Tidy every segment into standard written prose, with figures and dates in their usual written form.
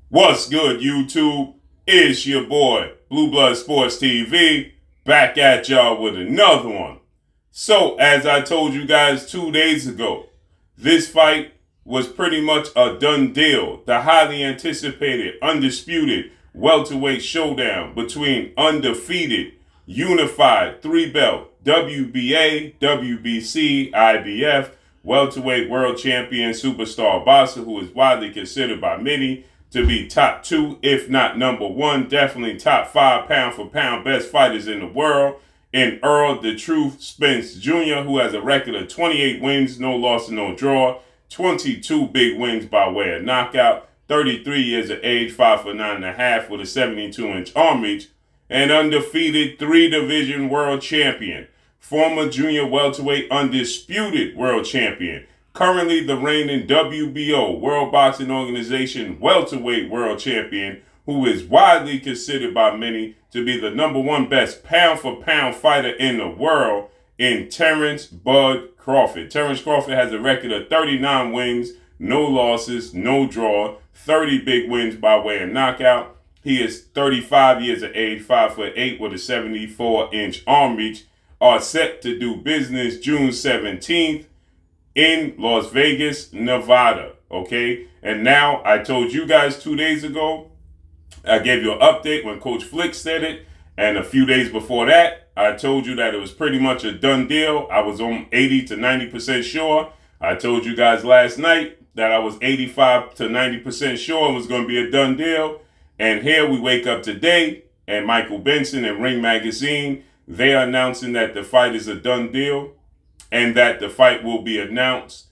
What's good, YouTube? It's your boy, Blue Blood Sports TV, back at y'all with another one. So, as I told you guys 2 days ago, this fight was pretty much a done deal. The highly anticipated, undisputed welterweight showdown between undefeated, unified, three-belt WBA, WBC, IBF, welterweight world champion superstar boxer who is widely considered by many to be top 2, if not number 1, definitely top 5 pound for pound best fighters in the world, in Errol "The Truth" Spence Jr., who has a record of 28 wins, no loss and no draw, 22 big wins by way of knockout, 33 years of age, 5'9.5" with a 72-inch arm reach, and undefeated 3-division world champion, former junior welterweight undisputed world champion, currently the reigning WBO, World Boxing Organization welterweight world champion, who is widely considered by many to be the #1 best pound-for-pound fighter in the world, in Terence "Bud" Crawford. Terence Crawford has a record of 39 wins, no losses, no draw, 30 big wins by way of knockout. He is 35 years of age, 5'8" with a 74-inch arm reach, are set to do business June 17th. in Las Vegas, Nevada, okay? And now, I told you guys 2 days ago, I gave you an update when Coach Flick said it, and a few days before that, I told you that it was pretty much a done deal. I was on 80 to 90% sure. I told you guys last night that I was 85 to 90% sure it was going to be a done deal. And here we wake up today, and Michael Benson and Ring Magazine, they are announcing that the fight is a done deal, and that the fight will be announced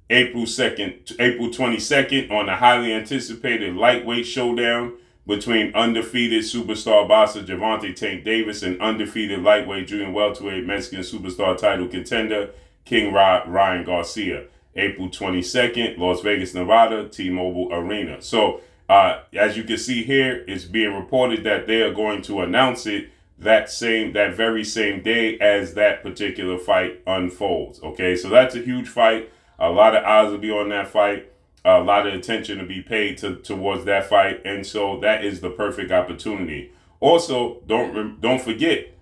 April 22nd on the highly anticipated lightweight showdown between undefeated superstar boxer Gervonta Tank Davis and undefeated lightweight junior welterweight Mexican superstar title contender King Ryan Garcia. April 22nd, Las Vegas, Nevada, T-Mobile Arena. So, as you can see here, it's being reported that they are going to announce it that very same day as that particular fight unfolds. Okay, so that's a huge fight. A lot of eyes will be on that fight. A lot of attention to be paid towards that fight, and so that is the perfect opportunity. Also, don't forget,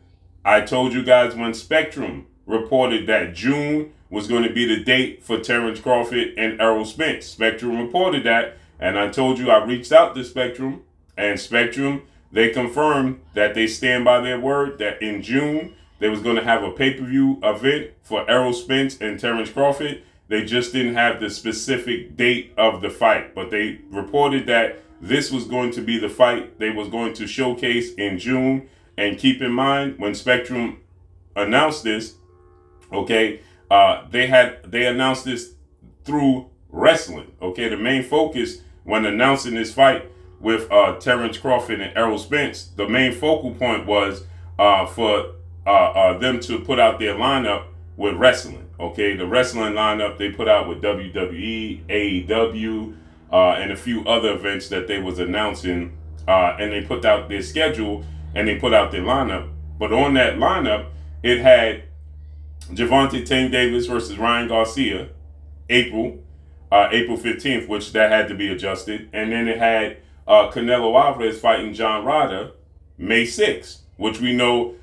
I told you guys when Spectrum reported that June was going to be the date for Terence Crawford and Errol Spence. Spectrum reported that, and I told you I reached out to Spectrum, and Spectrum, they confirmed that they stand by their word that in June, they was going to have a pay-per-view event for Errol Spence and Terence Crawford. They just didn't have the specific date of the fight, but they reported that this was going to be the fight they was going to showcase in June. And keep in mind, when Spectrum announced this, okay, they announced this through wrestling. Okay, the main focus when announcing this fight with Terence Crawford and Errol Spence, the main focal point was for them to put out their lineup with wrestling. Okay, the wrestling lineup they put out with WWE, AEW, and a few other events that they was announcing, and they put out their schedule and they put out their lineup. But on that lineup, it had Gervonta Tank Davis versus Ryan Garcia, April 15th, which that had to be adjusted, and then it had Canelo Alvarez fighting John Ryder, May 6th, which we know,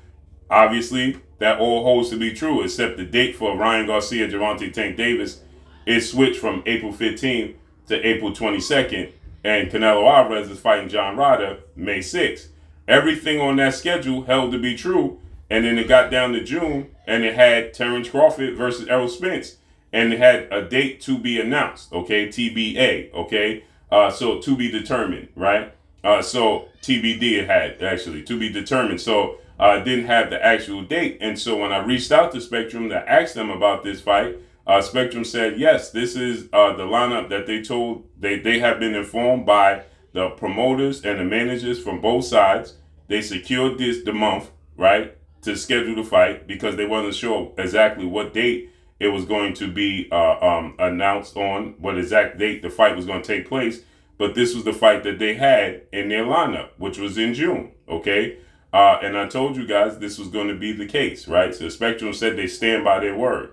obviously, that all holds to be true, except the date for Ryan Garcia, Gervonta Tank Davis is switched from April 15th to April 22nd, and Canelo Alvarez is fighting John Ryder, May 6th. Everything on that schedule held to be true, and then it got down to June, and it had Terence Crawford versus Errol Spence, and it had a date to be announced, okay, TBA, okay? So to be determined, right? So TBD it had, actually, to be determined. So it didn't have the actual date. And so when I reached out to Spectrum to ask them about this fight, Spectrum said, yes, this is the lineup that they told, they have been informed by the promoters and the managers from both sides. They secured the month, right, to schedule the fight because they wasn't sure exactly what date it was going to be announced on, what exact date the fight was going to take place. But this was the fight that they had in their lineup, which was in June, okay? And I told you guys this was going to be the case, right? So Spectrum said they stand by their word.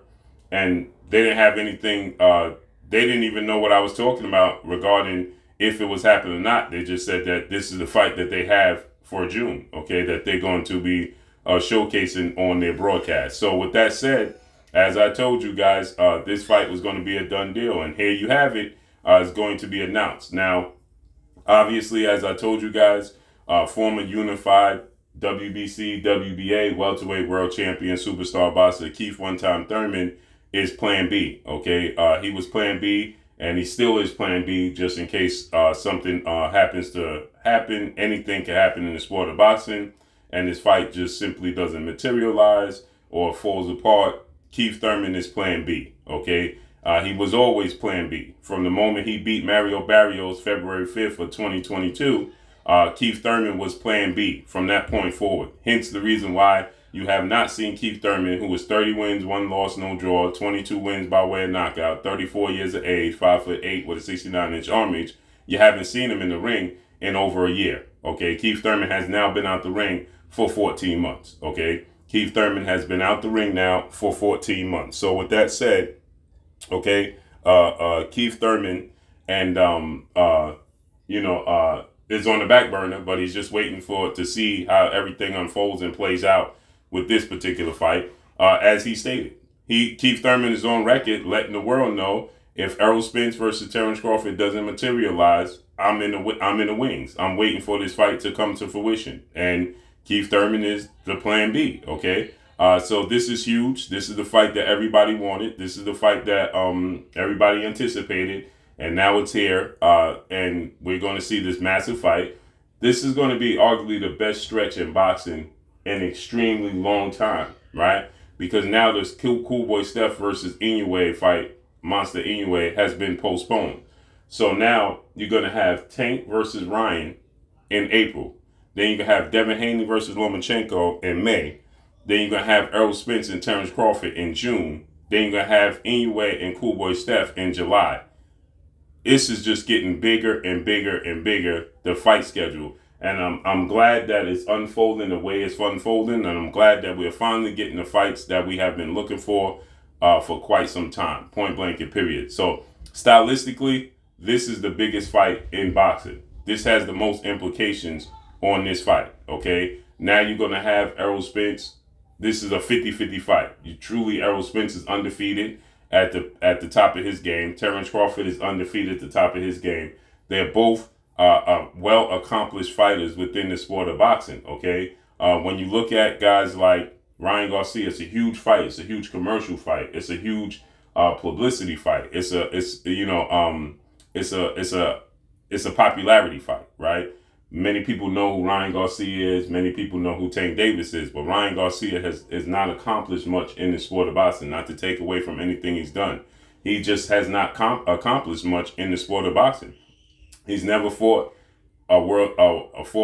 And they didn't have anything, they didn't even know what I was talking about regarding if it was happening or not. They just said that this is the fight that they have for June, okay, that they're going to be showcasing on their broadcast. So with that said, as I told you guys, this fight was going to be a done deal, and here you have it. It's going to be announced. Now, obviously, as I told you guys, former unified WBC, WBA, welterweight world champion, superstar boxer Keith one-time Thurman is plan B, okay? He was plan B, and he still is plan B, just in case something happens to happen. Anything can happen in the sport of boxing, and this fight just simply doesn't materialize or falls apart. Keith Thurman is plan B, okay? He was always plan B. From the moment he beat Mario Barrios February 5th of 2022, Keith Thurman was plan B from that point forward. Hence the reason why you have not seen Keith Thurman, who was 30 wins, 1 loss, no draw, 22 wins by way of knockout, 34 years of age, 5'8" with a 69-inch arm reach. You haven't seen him in the ring in over a year, okay? Keith Thurman has now been out the ring for 14 months, okay? Keith Thurman has been out the ring now for 14 months. So with that said, okay, Keith Thurman and is on the back burner, but he's just waiting to see how everything unfolds and plays out with this particular fight. As he stated, Keith Thurman is on record letting the world know, if Errol Spence versus Terence Crawford doesn't materialize, I'm in the wings. I'm waiting for this fight to come to fruition, and Keith Thurman is the plan B, okay? So this is huge. This is the fight that everybody wanted. This is the fight that everybody anticipated, and now it's here, and we're going to see this massive fight. This is going to be arguably the best stretch in boxing in an extremely long time, right? Because now this Cool Boy Steph versus Inoue fight, Monster Inoue, has been postponed. So now you're going to have Tank versus Ryan in April. Then you can have Devin Haney versus Lomachenko in May. Then you're going to have Errol Spence and Terence Crawford in June. Then you're going to have Inoue and Cool Boy Steph in July. This is just getting bigger and bigger and bigger, the fight schedule. And I'm glad that it's unfolding the way it's unfolding. And I'm glad that we're finally getting the fights that we have been looking for quite some time. Point blank and period. So stylistically, this is the biggest fight in boxing. This has the most implications on this fight, okay? Now you're going to have Errol Spence. This is a 50-50 fight. Errol Spence is undefeated at the top of his game. Terence Crawford is undefeated at the top of his game. They're both well-accomplished fighters within the sport of boxing, okay? When you look at guys like Ryan Garcia, it's a huge fight. It's a huge commercial fight. It's a huge publicity fight. It's a popularity fight, right? Many people know who Ryan Garcia is. Many people know who Tank Davis is. But Ryan Garcia has not accomplished much in the sport of boxing, not to take away from anything he's done. He just has not accomplished much in the sport of boxing. He's never fought for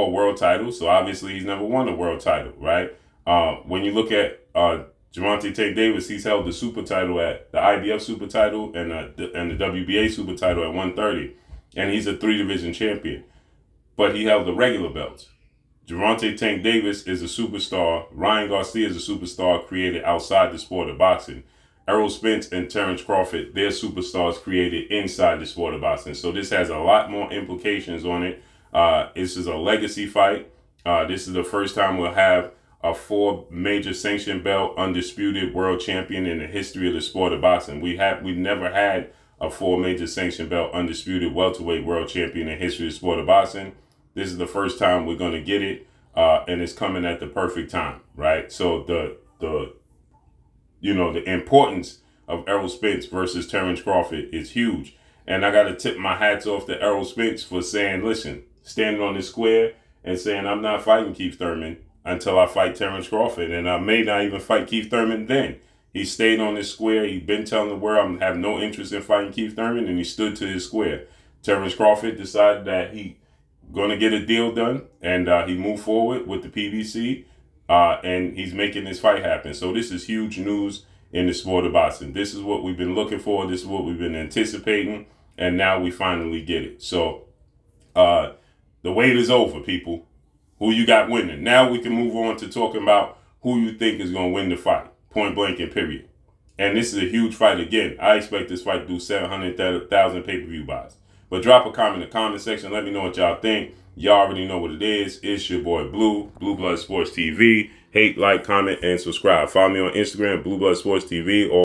a world title, so obviously he's never won a world title, right? When you look at Gervonta Tank Davis, he's held the super title at the IBF super title and the WBA super title at 130, and he's a 3-division champion. But he held the regular belts. Gervonta Tank Davis is a superstar. Ryan Garcia is a superstar created outside the sport of boxing. Errol Spence and Terence Crawford, they're superstars created inside the sport of boxing. So this has a lot more implications on it. This is a legacy fight. This is the first time we'll have a 4 major sanction belt undisputed world champion in the history of the sport of boxing. We've never had a 4 major sanction belt undisputed welterweight world champion in the history of the sport of boxing. This is the first time we're going to get it, and it's coming at the perfect time, right? So the importance of Errol Spence versus Terence Crawford is huge. And I got to tip my hats off to Errol Spence for saying, listen, standing on this square and saying, I'm not fighting Keith Thurman until I fight Terence Crawford. And I may not even fight Keith Thurman then. He stayed on this square. He's been telling the world I have no interest in fighting Keith Thurman, and he stood to his square. Terence Crawford decided that he going to get a deal done, and he moved forward with the PBC, and he's making this fight happen. So this is huge news in the sport of boxing. This is what we've been looking for. This is what we've been anticipating, and now we finally get it. So the wait is over, people. Who you got winning? Now we can move on to talking about who you think is going to win the fight, point blank and period. And this is a huge fight again. I expect this fight to do 700,000 pay-per-view buys. But drop a comment in the comment section. Let me know what y'all think. Y'all already know what it is. It's your boy Blue Blood Sports TV. Hate, like, comment, and subscribe. Follow me on Instagram, Blue Blood Sports TV, or